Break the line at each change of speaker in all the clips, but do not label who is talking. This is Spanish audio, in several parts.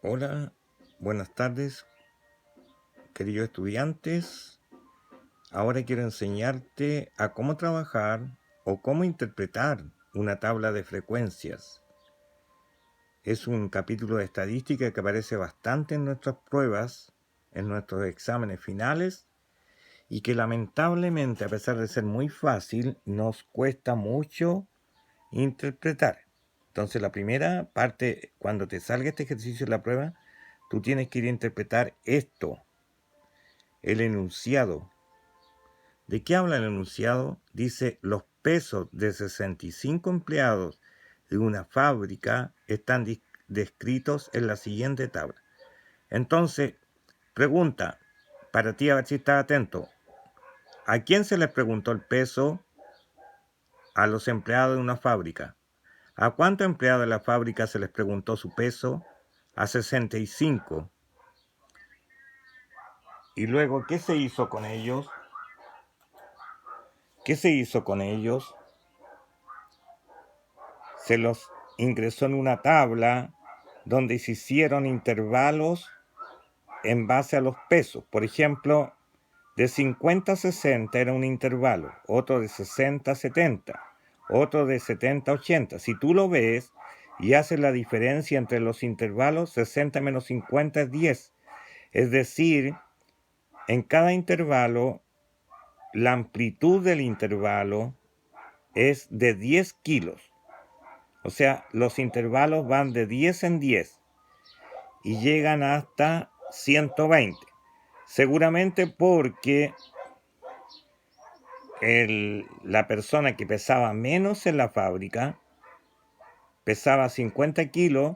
Hola, buenas tardes, queridos estudiantes. Ahora quiero enseñarte a cómo trabajar o cómo interpretar una tabla de frecuencias. Es un capítulo de estadística que aparece bastante en nuestras pruebas, en nuestros exámenes finales, y que lamentablemente, a pesar de ser muy fácil, nos cuesta mucho interpretar. Entonces, la primera parte, cuando te salga este ejercicio en la prueba, tú tienes que ir a interpretar esto, el enunciado. ¿De qué habla el enunciado? Dice, los pesos de 65 empleados de una fábrica están descritos en la siguiente tabla. Entonces, pregunta, para ti a ver si estás atento. ¿A quién se les preguntó el peso? A los empleados de una fábrica. ¿A cuántos empleados de la fábrica se les preguntó su peso? A 65. Y luego, ¿qué se hizo con ellos? ¿Qué se hizo con ellos? Se los ingresó en una tabla donde se hicieron intervalos en base a los pesos. Por ejemplo, de 50 a 60 era un intervalo, otro de 60 a 70, otro de 70 a 80. Si tú lo ves y haces la diferencia entre los intervalos, 60 menos 50 es 10. Es decir, en cada intervalo, la amplitud del intervalo es de 10 kilos. O sea, los intervalos van de 10 en 10 y llegan hasta 120. Seguramente porque la persona que pesaba menos en la fábrica pesaba 50 kilos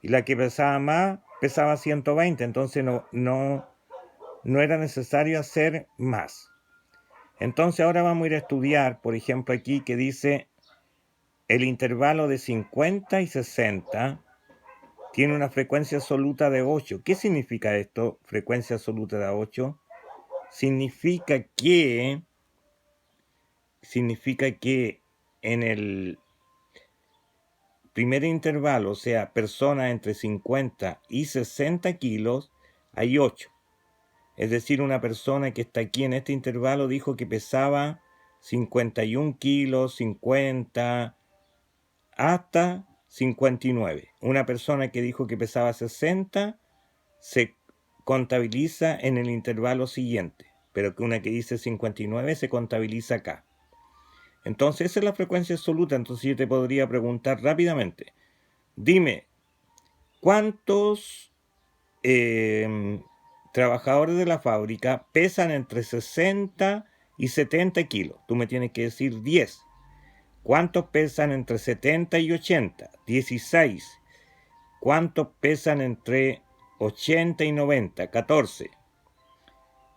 y la que pesaba más pesaba 120. Entonces no era necesario hacer más. Entonces ahora vamos a ir a estudiar, por ejemplo, aquí que dice el intervalo de 50 y 60 tiene una frecuencia absoluta de 8. ¿Qué significa esto, frecuencia absoluta de 8? Significa que en el primer intervalo, o sea, personas entre 50 y 60 kilos, hay 8. Es decir, una persona que está aquí en este intervalo dijo que pesaba 51 kilos, 50, hasta 59. Una persona que dijo que pesaba 60 se contabiliza en el intervalo siguiente, pero que una que dice 59 se contabiliza acá. Entonces esa es la frecuencia absoluta. Entonces yo te podría preguntar rápidamente, dime, ¿cuántos trabajadores de la fábrica pesan entre 60 y 70 kilos? Tú me tienes que decir 10. ¿Cuántos pesan entre 70 y 80? 16. ¿Cuántos pesan entre 80 y 90? 14.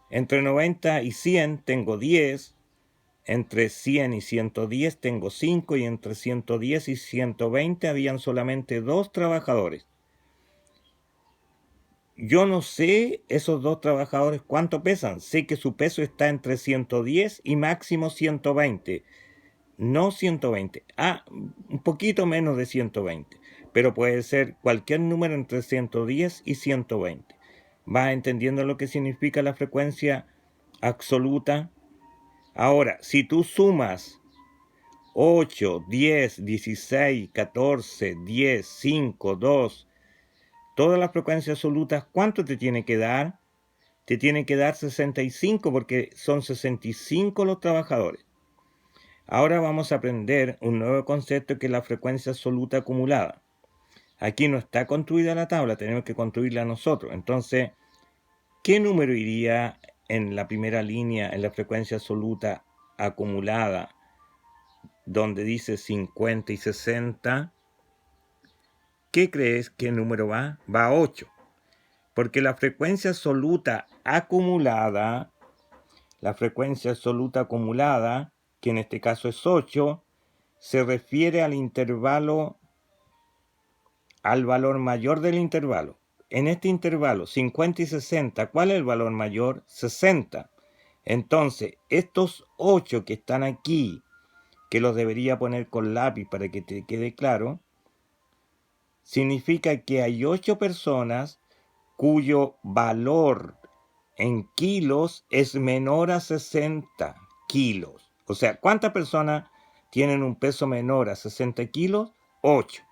Entre 90 y 100 tengo 10. Entre 100 y 110 tengo 5. Y entre 110 y 120 habían solamente 2 trabajadores. Yo no sé esos 2 trabajadores cuánto pesan. Sé que su peso está entre 110 y máximo 120. No 120. Un poquito menos de 120. Pero puede ser cualquier número entre 110 y 120. ¿Vas entendiendo lo que significa la frecuencia absoluta? Ahora, si tú sumas 8, 10, 16, 14, 10, 5, 2, todas las frecuencias absolutas, ¿cuánto te tiene que dar? Te tiene que dar 65 porque son 65 los trabajadores. Ahora vamos a aprender un nuevo concepto que es la frecuencia absoluta acumulada. Aquí no está construida la tabla, tenemos que construirla nosotros. Entonces, ¿qué número iría en la primera línea en la frecuencia absoluta acumulada, donde dice 50 y 60? ¿Qué crees que número va? Va a 8. Porque la frecuencia absoluta acumulada, que en este caso es 8, se refiere al intervalo, al valor mayor del intervalo. En este intervalo, 50 y 60, ¿cuál es el valor mayor? 60. Entonces, estos 8 que están aquí, que los debería poner con lápiz para que te quede claro, significa que hay 8 personas cuyo valor en kilos es menor a 60 kilos. O sea, ¿cuántas personas tienen un peso menor a 60 kilos? 8.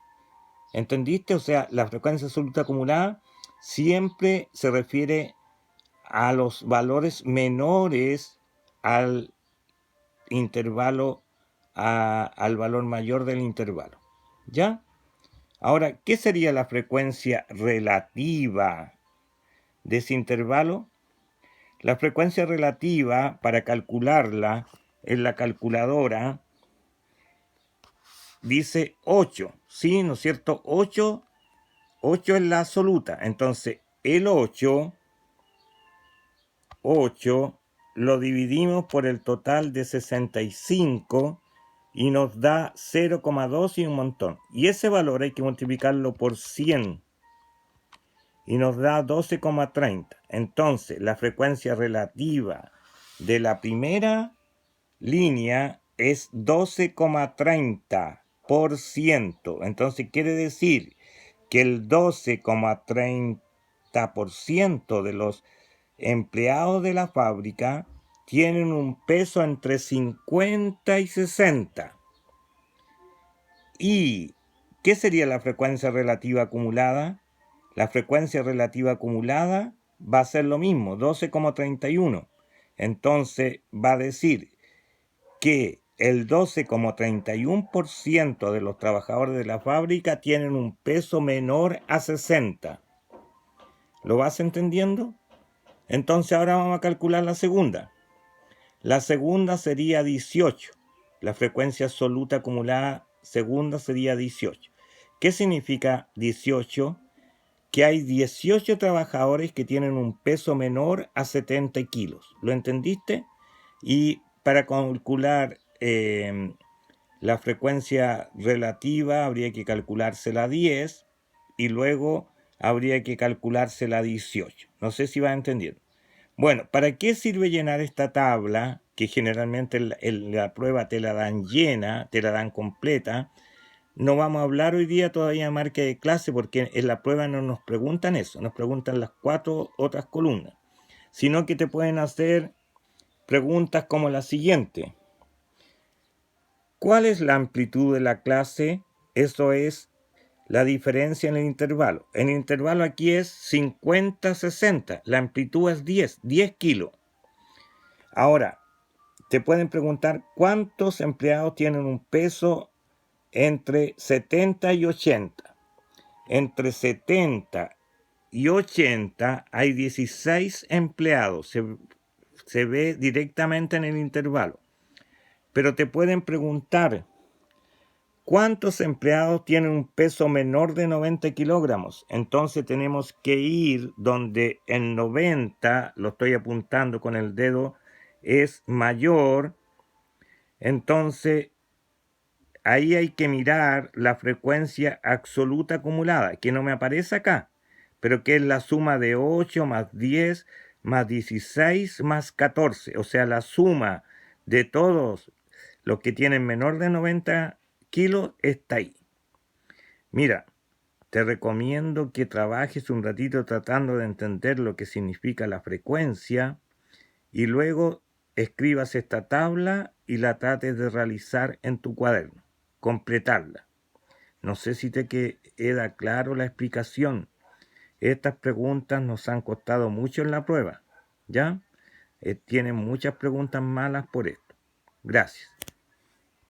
¿Entendiste? O sea, la frecuencia absoluta acumulada siempre se refiere a los valores menores al intervalo, al valor mayor del intervalo. ¿Ya? Ahora, ¿qué sería la frecuencia relativa de ese intervalo? La frecuencia relativa, para calcularla en la calculadora, dice 8, ¿sí? ¿No es cierto? 8 es la absoluta. Entonces, el 8 lo dividimos por el total de 65 y nos da 0,2 y un montón. Y ese valor hay que multiplicarlo por 100 y nos da 12,30. Entonces, la frecuencia relativa de la primera línea es 12,30%. Entonces, quiere decir que el 12,30% de los empleados de la fábrica tienen un peso entre 50 y 60. ¿Y qué sería la frecuencia relativa acumulada? La frecuencia relativa acumulada va a ser lo mismo, 12,31. Entonces va a decir que el 12,31% de los trabajadores de la fábrica tienen un peso menor a 60. ¿Lo vas entendiendo? Entonces ahora vamos a calcular la segunda. La segunda sería 18. La frecuencia absoluta acumulada segunda sería 18. ¿Qué significa 18? Que hay 18 trabajadores que tienen un peso menor a 70 kilos. ¿Lo entendiste? Y para calcular la frecuencia relativa habría que calcularse la 10 y luego habría que calcularse la 18. No sé si va entendiendo. Bueno, ¿para qué sirve llenar esta tabla? Que generalmente la prueba te la dan llena, te la dan completa. No vamos a hablar hoy día todavía de marca de clase porque en la prueba no nos preguntan eso, nos preguntan las 4 otras columnas, sino que te pueden hacer preguntas como la siguiente. ¿Cuál es la amplitud de la clase? Eso es la diferencia en el intervalo. El intervalo aquí es 50-60, la amplitud es 10 kilos. Ahora, te pueden preguntar cuántos empleados tienen un peso entre 70 y 80. Entre 70 y 80 hay 16 empleados. Se ve directamente en el intervalo. Pero te pueden preguntar ¿cuántos empleados tienen un peso menor de 90 kilogramos? Entonces tenemos que ir donde el 90, lo estoy apuntando con el dedo, es mayor. Entonces ahí hay que mirar la frecuencia absoluta acumulada, que no me aparece acá, pero que es la suma de 8 más 10 más 16 más 14. O sea, la suma de todos los que tienen menor de 90 kilos está ahí. Mira, te recomiendo que trabajes un ratito tratando de entender lo que significa la frecuencia y luego escribas esta tabla y la trates de realizar en tu cuaderno, completarla. No sé si te queda claro la explicación. Estas preguntas nos han costado mucho en la prueba, ¿ya? Tienen muchas preguntas malas por esto. Gracias.